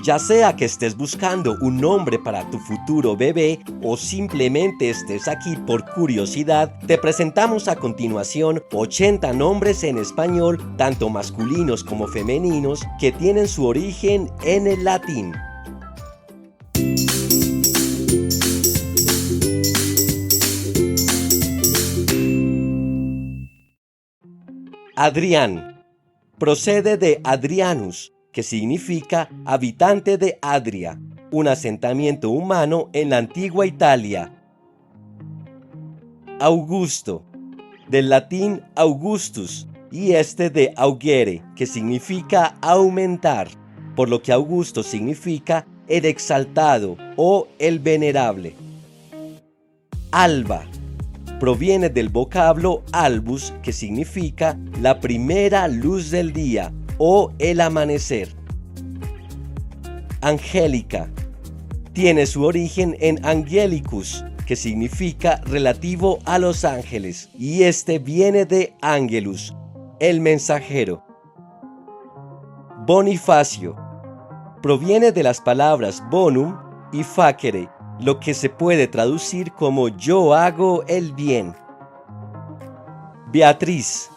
Ya sea que estés buscando un nombre para tu futuro bebé o simplemente estés aquí por curiosidad, te presentamos a continuación 80 nombres en español, tanto masculinos como femeninos, que tienen su origen en el latín. Adrián. Procede de Adrianus, que significa habitante de Adria, un asentamiento humano en la antigua Italia. Augusto, del latín Augustus, y de augere, que significa aumentar, por lo que Augusto significa el exaltado o el venerable. Alba. Proviene del vocablo albus, que significa la primera luz del día o el amanecer. Angélica. Tiene su origen en angelicus, que significa relativo a los ángeles, y viene de angelus, el mensajero. Bonifacio. Proviene de las palabras bonum y facere, lo que se puede traducir como yo hago el bien. Beatriz.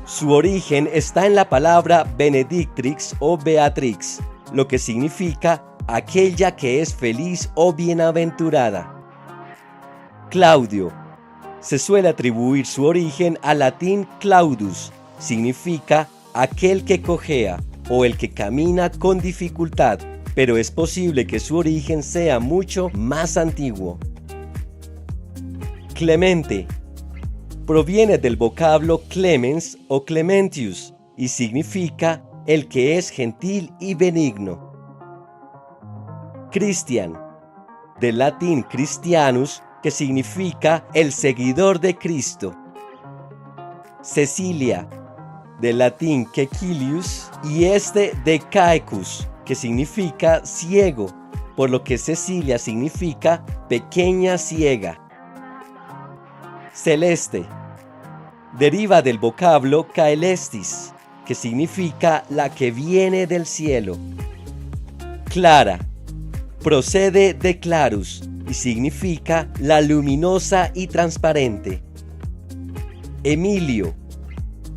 Su origen está en la palabra benedictrix o beatrix, lo que significa aquella que es feliz o bienaventurada. Claudio. Se suele atribuir su origen al latín claudus, significa aquel que cojea o el que camina con dificultad, pero es posible que su origen sea mucho más antiguo. Clemente. Proviene del vocablo clemens o clementius y significa el que es gentil y benigno. Cristian. Del latín Christianus, que significa el seguidor de Cristo. Cecilia. Del latín Cecilius y de caecus, que significa ciego, por lo que Cecilia significa pequeña ciega. Celeste. Deriva del vocablo caelestis, que significa la que viene del cielo. Clara. Procede de clarus y significa la luminosa y transparente. Emilio.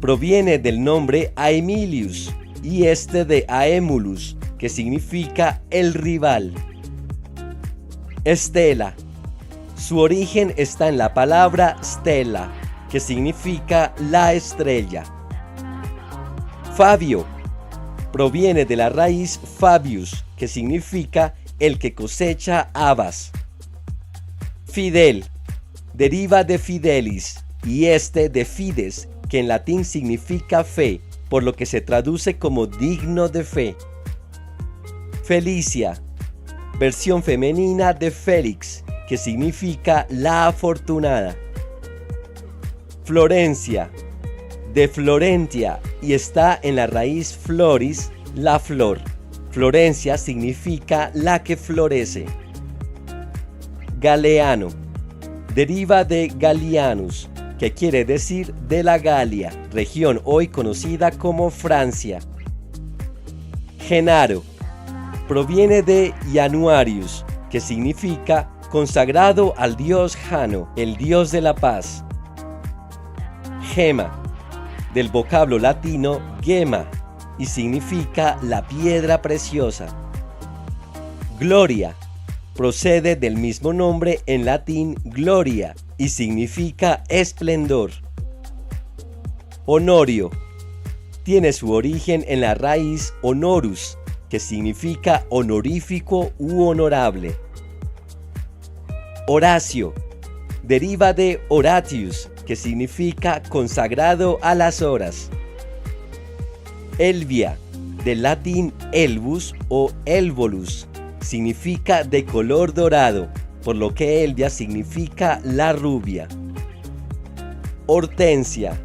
Proviene del nombre Aemilius y de Aemulus, que significa el rival. Estela. Su origen está en la palabra stella, que significa la estrella. Fabio. Proviene de la raíz Fabius, que significa el que cosecha habas. Fidel. Deriva de fidelis y de fides, que en latín significa fe, por lo que se traduce como digno de fe. Felicia. Versión femenina de Félix, que significa la afortunada. Florencia. De Florentia y está en la raíz floris, la flor. Florencia significa la que florece. Galeano. Deriva de Gallianus, que quiere decir de la Galia, región hoy conocida como Francia. Genaro. Proviene de Januarius, que significa consagrado al dios Jano, el dios de la paz. Gema. Del vocablo latino gemma y significa la piedra preciosa. Gloria. Procede del mismo nombre en latín gloria y significa esplendor. Honorio. Tiene su origen en la raíz honorus, que significa honorífico u honorable. Horacio. Deriva de Horatius, que significa consagrado a las horas. Elvia. Del latín elvus o elvolus, significa de color dorado, por lo que Elvia significa la rubia. Hortensia.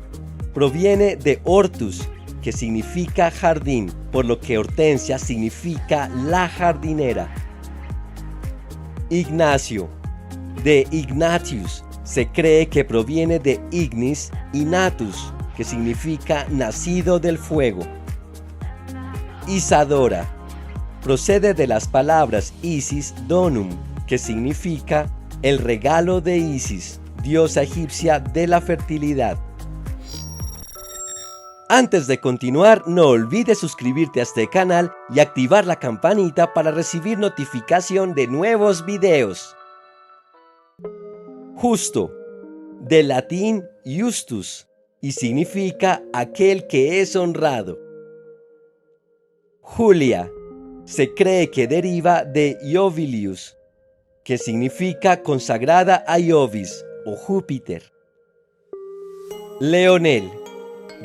Proviene de hortus, que significa jardín, por lo que Hortensia significa la jardinera. Ignacio. De Ignatius, se cree que proviene de ignis y natus, que significa nacido del fuego. Isadora. procede de las palabras Isis Donum, que significa el regalo de Isis, diosa egipcia de la fertilidad. Antes de continuar, no olvides suscribirte a este canal y activar la campanita para recibir notificación de nuevos videos. Justo, del latín justus, y significa aquel que es honrado. Julia, se cree que deriva de Iovilius, que significa consagrada a Iovis o Júpiter. Leonel,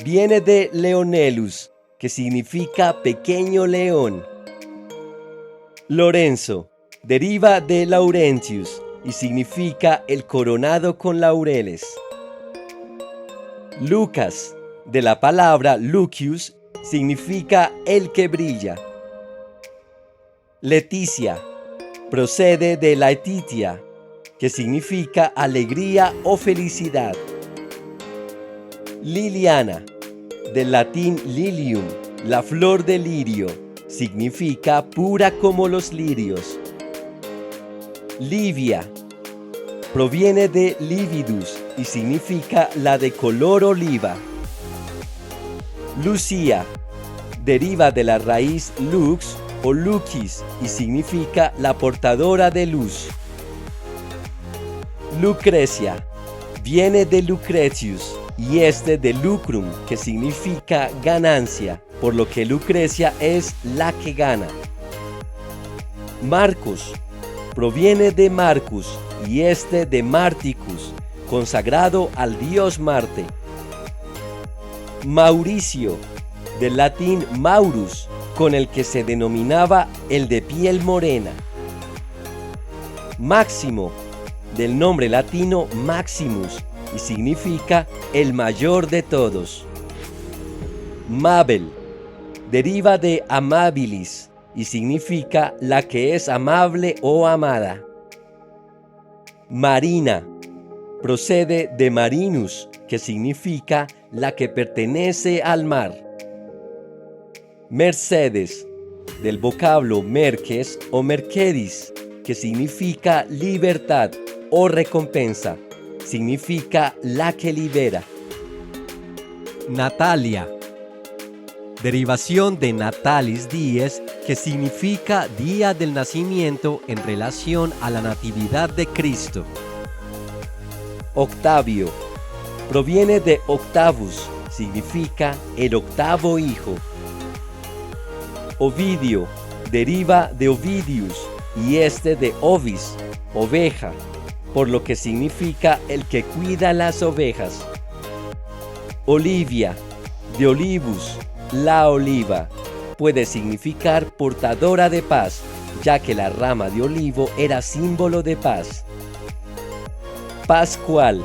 viene de Leonelus, que significa pequeño león. Lorenzo, deriva de Laurentius y significa el coronado con laureles. Lucas, de la palabra Lucius, significa el que brilla. Leticia, procede de Laetitia, que significa alegría o felicidad. Liliana, del latín lilium, la flor de lirio, significa pura como los lirios. Livia, proviene de lividus y significa la de color oliva. Lucía, deriva de la raíz lux o lucis y significa la portadora de luz. Lucrecia, viene de Lucretius y de lucrum, que significa ganancia, por lo que Lucrecia es la que gana. Marcus, proviene de Marcus y de Marticus, consagrado al dios Marte. Mauricio, del latín Maurus, con el que se denominaba el de piel morena. Máximo, del nombre latino Maximus, y significa el mayor de todos. Mabel, deriva de amabilis, y significa la que es amable o amada. Marina, procede de marinus, que significa la que pertenece al mar. Mercedes, del vocablo merces o mercedis, que significa libertad o recompensa, significa la que libera. Natalia, derivación de natalis dies, que significa día del nacimiento en relación a la natividad de Cristo. Octavio, proviene de octavus, significa el octavo hijo. Ovidio, deriva de Ovidius y de ovis, oveja, por lo que significa el que cuida las ovejas. Olivia, de olivus, la oliva, puede significar portadora de paz, ya que la rama de olivo era símbolo de paz. Pascual,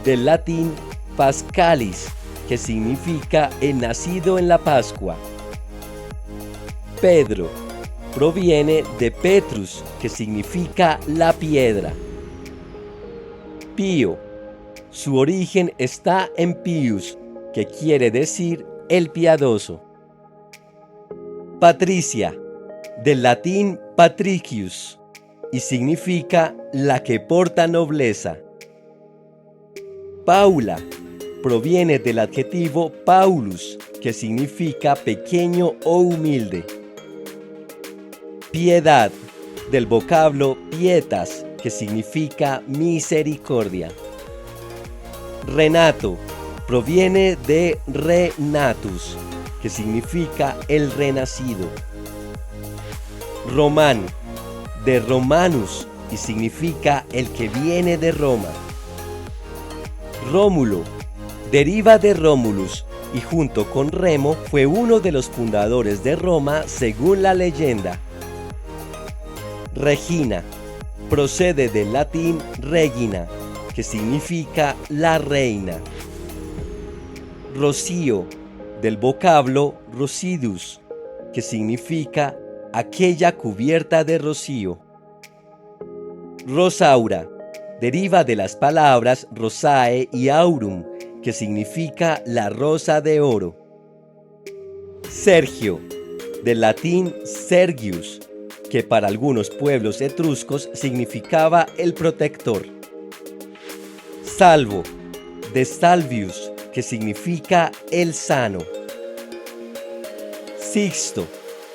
del latín Pascalis, que significa el nacido en la Pascua. Pedro, proviene de Petrus, que significa la piedra. Pío, su origen está en pius, que quiere decir el piadoso. Patricia, del latín patricius, y significa la que porta nobleza. Paula, proviene del adjetivo Paulus, que significa pequeño o humilde. Piedad, del vocablo pietas, que significa misericordia. Renato, proviene de renatus, que significa el renacido. Román, de Romanus, y significa el que viene de Roma. Rómulo, deriva de Romulus, y junto con Remo fue uno de los fundadores de Roma según la leyenda. Regina, procede del latín regina, que significa la reina. Rocío, del vocablo rocidus, que significa aquella cubierta de rocío. Rosaura, deriva de las palabras rosae y aurum, que significa la rosa de oro. Sergio, del latín Sergius, que para algunos pueblos etruscos significaba el protector. Salvo, de Salvius, que significa el sano. Sixto,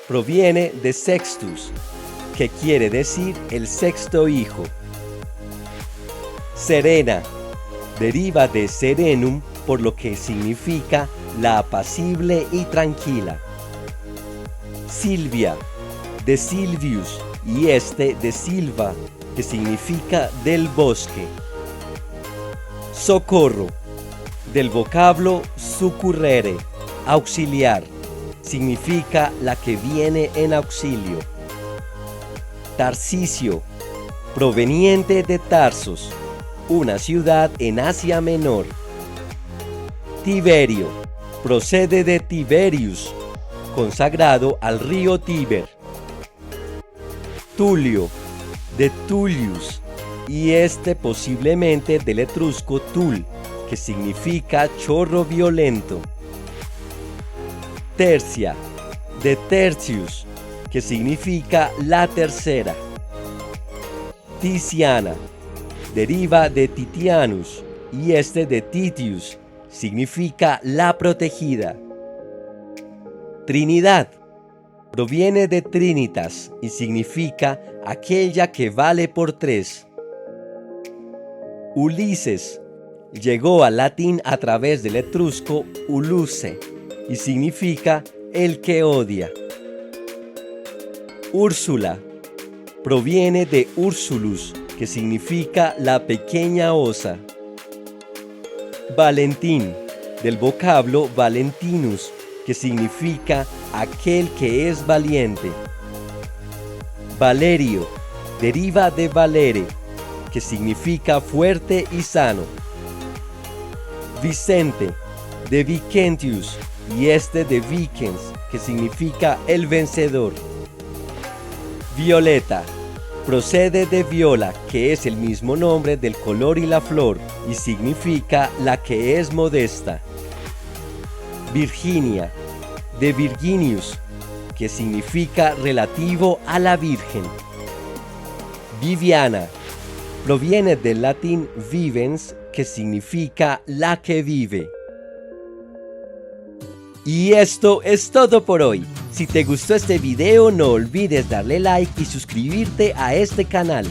proviene de Sextus, que quiere decir el sexto hijo. Serena, deriva de serenum, por lo que significa la apacible y tranquila. Silvia, de Silvius, y de Silva, que significa del bosque. Socorro, del vocablo succurrere, auxiliar, significa la que viene en auxilio. Tarsicio, proveniente de Tarsos, una ciudad en Asia Menor. Tiberio, procede de Tiberius, consagrado al río Tíber. Tulio, de Tullius, y posiblemente del etrusco tul, que significa chorro violento. Tercia, de Tertius, que significa la tercera. Ticiana, deriva de Titianus, y de Titius, significa la protegida. Trinidad, proviene de Trinitas y significa aquella que vale por tres. Ulises, llegó al latín a través del etrusco uluse y significa el que odia. Úrsula, proviene de Ursulus, que significa la pequeña osa. Valentín, del vocablo Valentinus, que significa aquel que es valiente. Valerio, deriva de valere, que significa fuerte y sano. Vicente, de Vicentius, y de Vicens, que significa el vencedor. Violeta, procede de viola, que es el mismo nombre del color y la flor, y significa la que es modesta. Virginia, de Virginius, que significa relativo a la Virgen. Viviana, proviene del latín vivens, que significa la que vive. Y esto es todo por hoy. Si te gustó este video, no olvides darle like y suscribirte a este canal.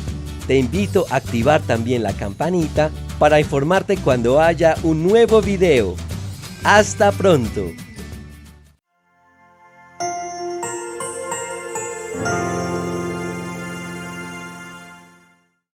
Te invito a activar también la campanita para informarte cuando haya un nuevo video. ¡Hasta pronto!